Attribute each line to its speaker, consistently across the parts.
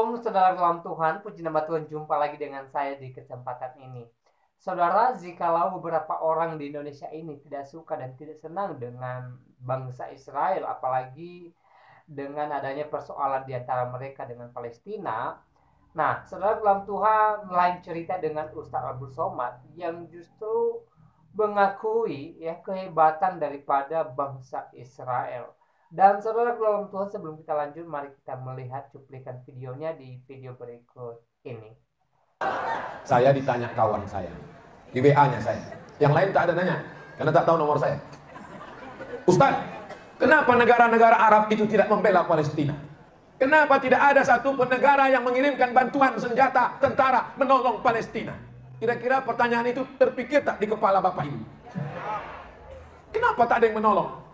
Speaker 1: Shalom saudara dalam Tuhan, puji nama Tuhan, jumpa lagi dengan saya di kesempatan ini. Saudara, jikalau beberapa orang di Indonesia ini tidak suka dan tidak senang dengan bangsa Israel, apalagi dengan adanya persoalan di antara mereka dengan Palestina. Nah, saudara dalam Tuhan, lain cerita dengan Ustaz Abdul Somad yang justru mengakui kehebatan daripada bangsa Israel. Dan saudara dalam Tuhan, sebelum kita lanjut, mari kita melihat cuplikan videonya di video berikut ini.
Speaker 2: Saya ditanya kawan saya, di WA-nya saya. Yang lain tak ada nanya, karena tak tahu nomor saya. Ustaz, kenapa negara-negara Arab itu tidak membela Palestina? Kenapa tidak ada satu pun negara yang mengirimkan bantuan senjata, tentara, menolong Palestina? Kira-kira pertanyaan itu terpikir tak di kepala Bapak Ibu? Kenapa tak ada yang menolong?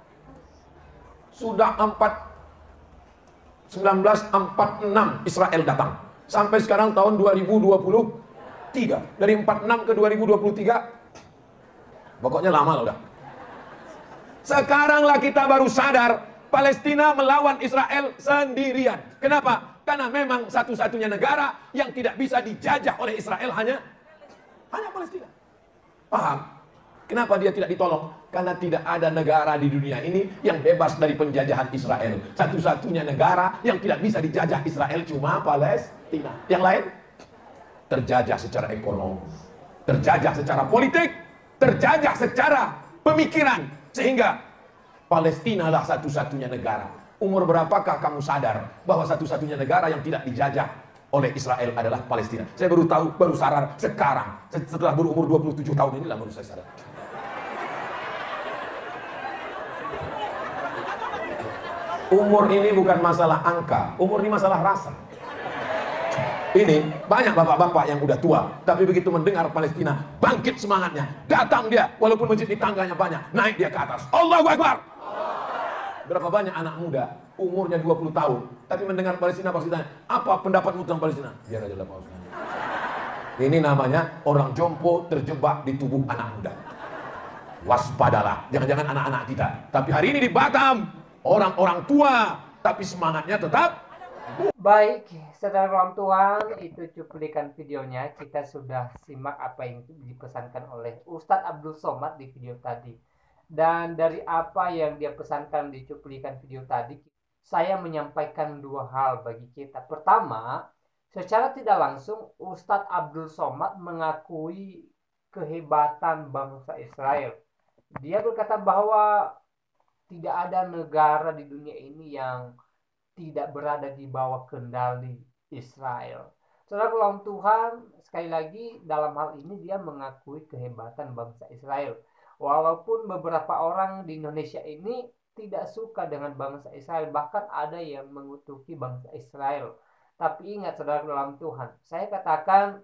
Speaker 2: Sudah 1946 Israel datang. Sampai sekarang tahun 2023. Dari 46 ke 2023. Pokoknya lama loh udah. Sekaranglah kita baru sadar Palestina melawan Israel sendirian. Kenapa? Karena memang satu-satunya negara yang tidak bisa dijajah oleh Israel hanya Palestina. Paham? Kenapa dia tidak ditolong? Karena tidak ada negara di dunia ini yang bebas dari penjajahan Israel. Satu-satunya negara yang tidak bisa dijajah Israel cuma Palestina. Yang lain terjajah secara ekonomi, terjajah secara politik, terjajah secara pemikiran. Sehingga Palestina lah satu-satunya negara. Umur berapakah kamu sadar bahwa satu-satunya negara yang tidak dijajah oleh Israel adalah Palestina? Saya baru tahu, baru sadar sekarang. Setelah berumur 27 tahun inilah baru saya sadar. Umur ini bukan masalah angka, umur ini masalah rasa. Ini banyak bapak-bapak yang udah tua, tapi begitu mendengar Palestina, bangkit semangatnya. Datang dia, walaupun masjid di tangganya banyak, naik dia ke atas. Allahu Akbar. Berapa banyak anak muda, umurnya 20 tahun, tapi mendengar Palestina pasti tanya, apa pendapatmu tentang Palestina? Biar aja lah Pak Ustaz. Ini namanya orang jompo terjebak di tubuh anak muda. Waspadalah, jangan-jangan anak-anak kita. Tapi hari ini di Batam, orang-orang tua, tapi semangatnya tetap.
Speaker 1: Baik, saudara dalam Tuhan, itu cuplikan videonya. Kita sudah simak apa yang dipesankan oleh Ustadz Abdul Somad di video tadi. Dan dari apa yang dia pesankan di cuplikan video tadi, saya menyampaikan dua hal bagi kita. Pertama, secara tidak langsung Ustadz Abdul Somad mengakui kehebatan bangsa Israel. Dia berkata bahwa tidak ada negara di dunia ini yang tidak berada di bawah kendali Israel. Saudara dalam Tuhan, sekali lagi dalam hal ini dia mengakui kehebatan bangsa Israel. Walaupun beberapa orang di Indonesia ini tidak suka dengan bangsa Israel, bahkan ada yang mengutuki bangsa Israel. Tapi ingat saudara dalam Tuhan, saya katakan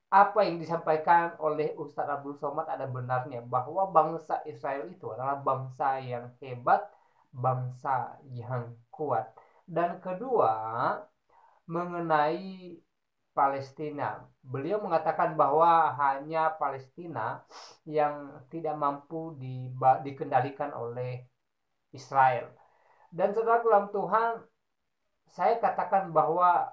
Speaker 1: apa yang disampaikan oleh Ustadz Abdul Somad ada benarnya, bahwa bangsa Israel itu adalah bangsa yang hebat, bangsa yang kuat. Dan kedua, mengenai Palestina, beliau mengatakan bahwa hanya Palestina yang tidak mampu dikendalikan oleh Israel. Dan saudara dalam Tuhan, saya katakan bahwa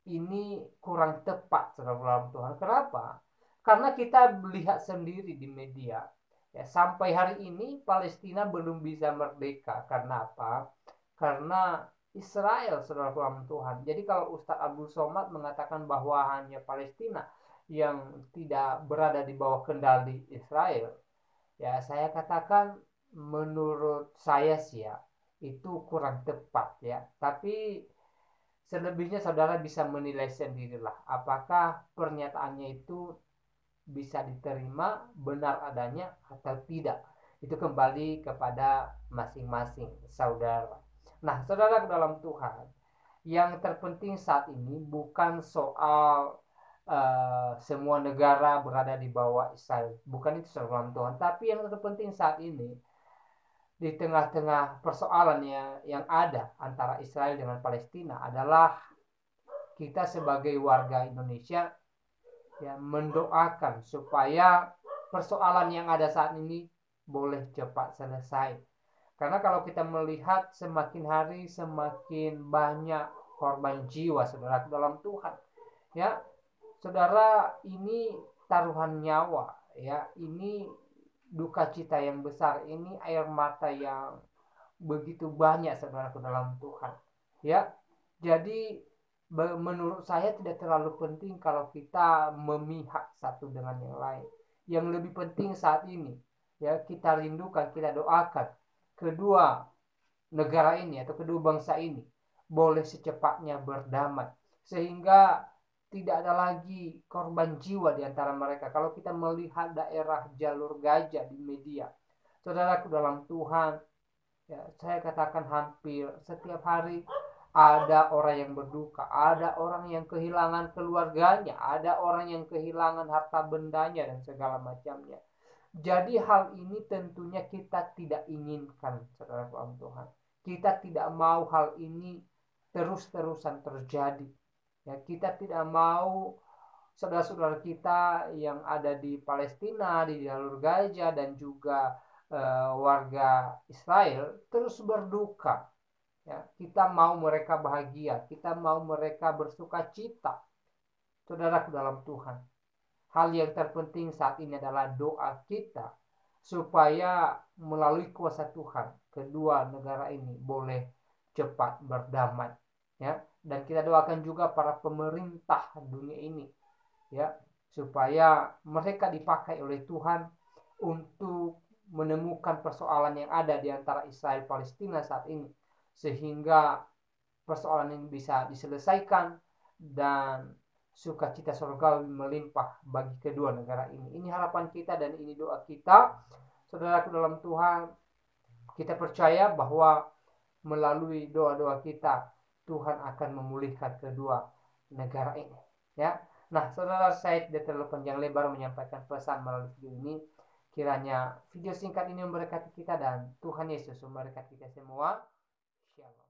Speaker 1: ini kurang tepat, saudara dalam Tuhan. Kenapa? Karena kita melihat sendiri di media, ya, sampai hari ini Palestina belum bisa merdeka. Karena apa? Karena Israel, saudara dalam Tuhan. Jadi kalau Ustadz Abdul Somad mengatakan bahwa hanya Palestina yang tidak berada di bawah kendali Israel, ya saya katakan menurut saya sih ya, itu kurang tepat ya. Tapi selebihnya saudara bisa menilai sendirilah apakah pernyataannya itu bisa diterima, benar adanya atau tidak. Itu kembali kepada masing-masing saudara. Nah, saudara dalam Tuhan, yang terpenting saat ini bukan soal semua negara berada di bawah Israel. Bukan itu saudara dalam Tuhan. Tapi yang terpenting saat ini, di tengah-tengah persoalan yang ada antara Israel dengan Palestina adalah kita sebagai warga Indonesia ya mendoakan supaya persoalan yang ada saat ini boleh cepat selesai. Karena kalau kita melihat semakin hari semakin banyak korban jiwa, saudara dalam Tuhan. Ya, saudara, ini taruhan nyawa, ya, ini duka cita yang besar, ini air mata yang begitu banyak, saudaraku dalam Tuhan. Ya, jadi menurut saya tidak terlalu penting kalau kita memihak satu dengan yang lain. Yang lebih penting saat ini, ya, kita rindukan, kita doakan kedua negara ini atau kedua bangsa ini boleh secepatnya berdamai, sehingga tidak ada lagi korban jiwa di antara mereka. Kalau kita melihat daerah jalur Gaza di media, saudaraku dalam Tuhan, ya, saya katakan hampir setiap hari ada orang yang berduka, ada orang yang kehilangan keluarganya, ada orang yang kehilangan harta bendanya dan segala macamnya. Jadi hal ini tentunya kita tidak inginkan, saudara dalam Tuhan. Kita tidak mau hal ini terus-terusan terjadi. Ya, kita tidak mau saudara-saudara kita yang ada di Palestina, di jalur Gaza, dan juga warga Israel terus berduka. Ya, kita mau mereka bahagia, kita mau mereka bersuka cita. Saudaraku dalam Tuhan, hal yang terpenting saat ini adalah doa kita supaya melalui kuasa Tuhan kedua negara ini boleh cepat berdamai, ya. Dan kita doakan juga para pemerintah dunia ini, ya, supaya mereka dipakai oleh Tuhan untuk menemukan persoalan yang ada di antara Israel Palestina saat ini, sehingga persoalan ini bisa diselesaikan dan sukacita surgawi melimpah bagi kedua negara ini. Ini harapan kita dan ini doa kita, saudaraku dalam Tuhan. Kita percaya bahwa melalui doa-doa kita Tuhan akan memulihkan kedua negara ini, ya. Nah, saudara, saya tidak terlalu panjang lebar menyampaikan pesan melalui video ini. Kiranya video singkat ini memberkati kita dan Tuhan Yesus memberkati kita semua. Shalom.